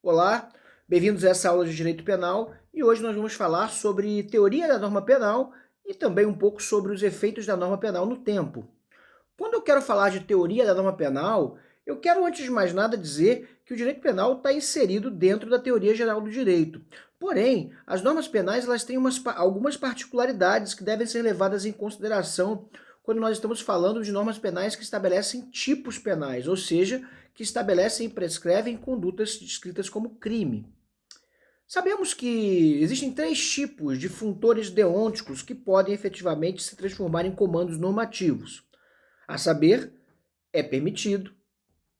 Olá, bem-vindos a essa aula de Direito Penal e hoje nós vamos falar sobre teoria da norma penal e também um pouco sobre os efeitos da norma penal no tempo. Quando eu quero falar de teoria da norma penal, eu quero antes de mais nada dizer que o direito penal está inserido dentro da teoria geral do direito. Porém, as normas penais elas têm algumas particularidades que devem ser levadas em consideração quando nós estamos falando de normas penais que estabelecem tipos penais, ou seja, que estabelecem e prescrevem condutas descritas como crime. Sabemos que existem três tipos de funtores deônticos que podem efetivamente se transformar em comandos normativos, a saber, é permitido,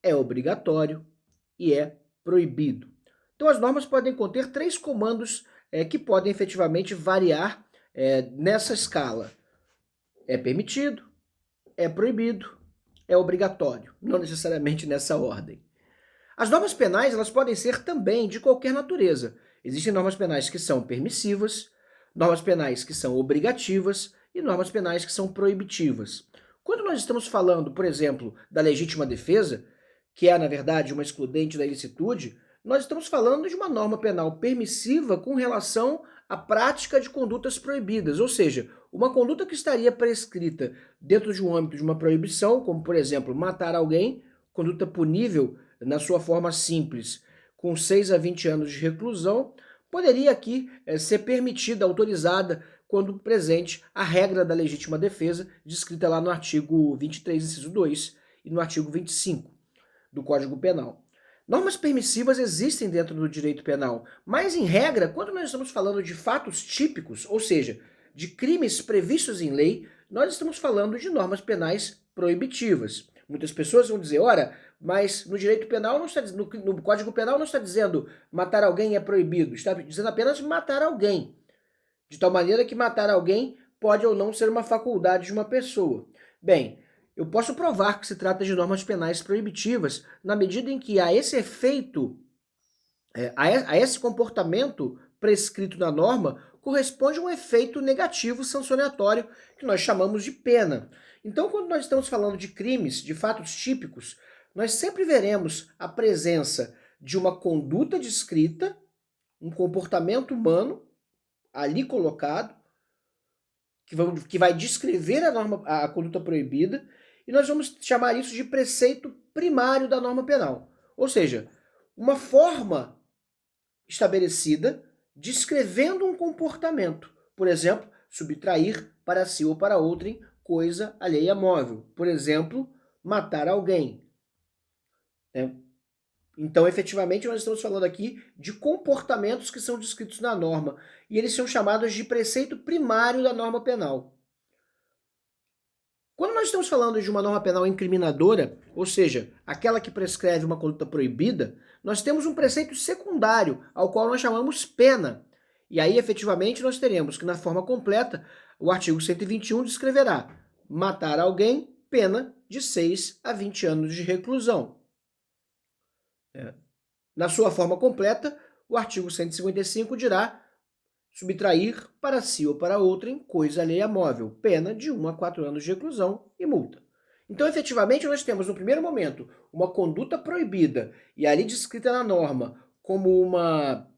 é obrigatório e é proibido. Então as normas podem conter três comandos que podem efetivamente variar nessa escala. É permitido, é proibido, é obrigatório, não necessariamente nessa ordem. As normas penais elas podem ser também de qualquer natureza. Existem normas penais que são permissivas, normas penais que são obrigativas e normas penais que são proibitivas. Quando nós estamos falando, por exemplo, da legítima defesa, que é, na verdade, uma excludente da ilicitude, nós estamos falando de uma norma penal permissiva com relação à prática de condutas proibidas, ou seja, uma conduta que estaria prescrita dentro de um âmbito de uma proibição, como, por exemplo, matar alguém, conduta punível na sua forma simples, com 6 a 20 anos de reclusão, poderia aqui ser permitida, autorizada, quando presente a regra da legítima defesa, descrita lá no artigo 23, inciso 2, e no artigo 25 do Código Penal. Normas permissivas existem dentro do direito penal, mas, em regra, quando nós estamos falando de fatos típicos, ou seja, de crimes previstos em lei, nós estamos falando de normas penais proibitivas. Muitas pessoas vão dizer, ora, mas no direito penal, não está, no Código Penal não está dizendo matar alguém é proibido, está dizendo apenas matar alguém. De tal maneira que matar alguém pode ou não ser uma faculdade de uma pessoa. Bem, eu posso provar que se trata de normas penais proibitivas na medida em que a esse efeito, a esse comportamento prescrito na norma, corresponde um efeito negativo sancionatório que nós chamamos de pena. Então, quando nós estamos falando de crimes, de fatos típicos, nós sempre veremos a presença de uma conduta descrita, um comportamento humano ali colocado, que vai descrever a conduta proibida, e nós vamos chamar isso de preceito primário da norma penal. Ou seja, uma forma estabelecida descrevendo um comportamento. Por exemplo, subtrair para si ou para outrem coisa alheia móvel. Por exemplo, matar alguém. Então, efetivamente, nós estamos falando aqui de comportamentos que são descritos na norma, e eles são chamados de preceito primário da norma penal. Quando nós estamos falando de uma norma penal incriminadora, ou seja, aquela que prescreve uma conduta proibida, nós temos um preceito secundário, ao qual nós chamamos pena. E aí, efetivamente, nós teremos que, na forma completa, o artigo 121 descreverá matar alguém, pena de 6 a 20 anos de reclusão. Na sua forma completa, o artigo 155 dirá subtrair para si ou para outrem coisa alheia móvel, pena de 1 a 4 anos de reclusão e multa. Então, efetivamente, nós temos, no primeiro momento, uma conduta proibida, e ali descrita na norma como uma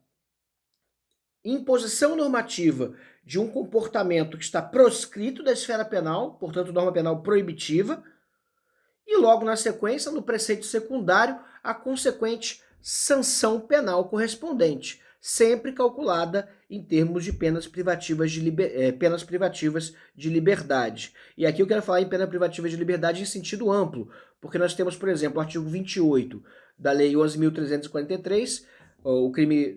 imposição normativa de um comportamento que está proscrito da esfera penal, portanto, norma penal proibitiva, e logo na sequência, no preceito secundário, a consequente sanção penal correspondente, sempre calculada em termos de penas privativas de liberdade. E aqui eu quero falar em pena privativa de liberdade em sentido amplo, porque nós temos, por exemplo, o artigo 28 da Lei 11.343, o crime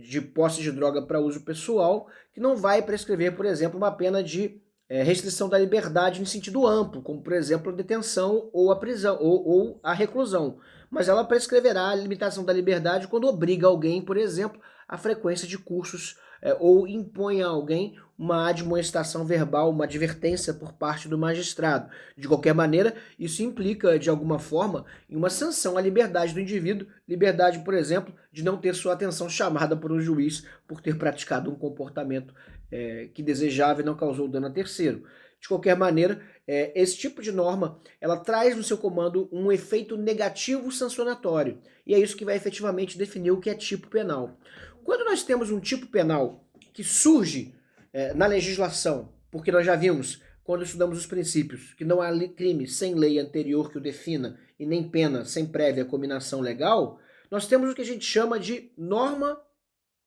de posse de droga para uso pessoal, que não vai prescrever, por exemplo, uma pena de restrição da liberdade em sentido amplo, como, por exemplo, a detenção ou a prisão, ou a reclusão. Mas ela prescreverá a limitação da liberdade quando obriga alguém, por exemplo, à frequência de cursos ou impõe a alguém uma admoestação verbal, uma advertência por parte do magistrado. De qualquer maneira, isso implica, de alguma forma, em uma sanção à liberdade do indivíduo, liberdade, por exemplo, de não ter sua atenção chamada por um juiz por ter praticado um comportamento que desejava e não causou dano a terceiro. De qualquer maneira, esse tipo de norma, ela traz no seu comando um efeito negativo sancionatório, e é isso que vai efetivamente definir o que é tipo penal. Quando nós temos um tipo penal que surge na legislação, porque nós já vimos, quando estudamos os princípios, que não há crime sem lei anterior que o defina e nem pena sem prévia cominação legal, nós temos o que a gente chama de norma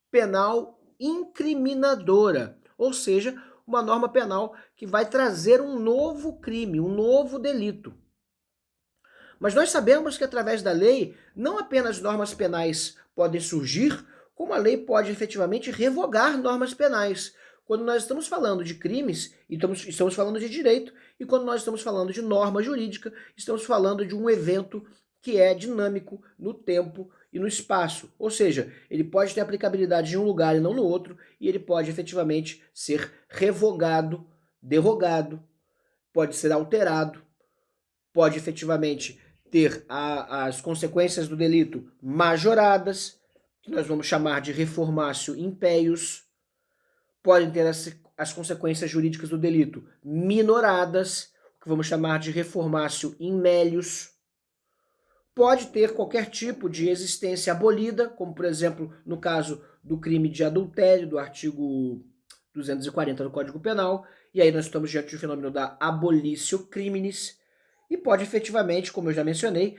penal incriminadora, ou seja, uma norma penal que vai trazer um novo crime, um novo delito. Mas nós sabemos que através da lei, não apenas normas penais podem surgir, como a lei pode efetivamente revogar normas penais. Quando nós estamos falando de crimes, estamos falando de direito, e quando nós estamos falando de norma jurídica, estamos falando de um evento que é dinâmico no tempo e no espaço. Ou seja, ele pode ter aplicabilidade em um lugar e não no outro, e ele pode efetivamente ser revogado, derrogado, pode ser alterado, pode efetivamente ter as consequências do delito majoradas, que nós vamos chamar de reformatio impeius, podem ter as consequências jurídicas do delito minoradas, que vamos chamar de reformatio in melius, pode ter qualquer tipo de existência abolida, como por exemplo no caso do crime de adultério, do artigo 240 do Código Penal, e aí nós estamos diante do fenômeno da abolitio criminis, e pode efetivamente, como eu já mencionei,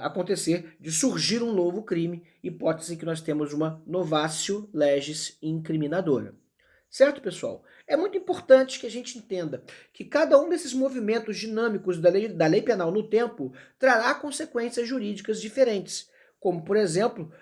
acontecer de surgir um novo crime, hipótese em que nós temos uma novatio legis incriminadora. Certo, pessoal? É muito importante que a gente entenda que cada um desses movimentos dinâmicos da lei penal no tempo trará consequências jurídicas diferentes, como, por exemplo,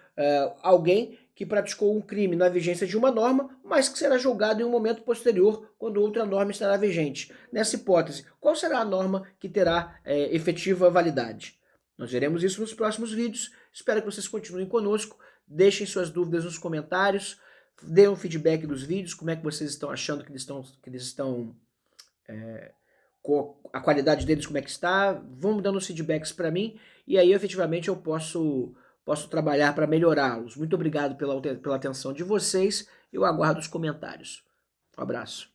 alguém que praticou um crime na vigência de uma norma, mas que será julgado em um momento posterior, quando outra norma estará vigente. Nessa hipótese, qual será a norma que terá efetiva validade? Nós veremos isso nos próximos vídeos. Espero que vocês continuem conosco. Deixem suas dúvidas nos comentários. Dê um feedback dos vídeos, como é que vocês estão achando que eles estão a qualidade deles, como é que está. Vão dando os feedbacks para mim, e aí efetivamente eu posso trabalhar para melhorá-los. Muito obrigado pela atenção de vocês, eu aguardo os comentários. Um abraço.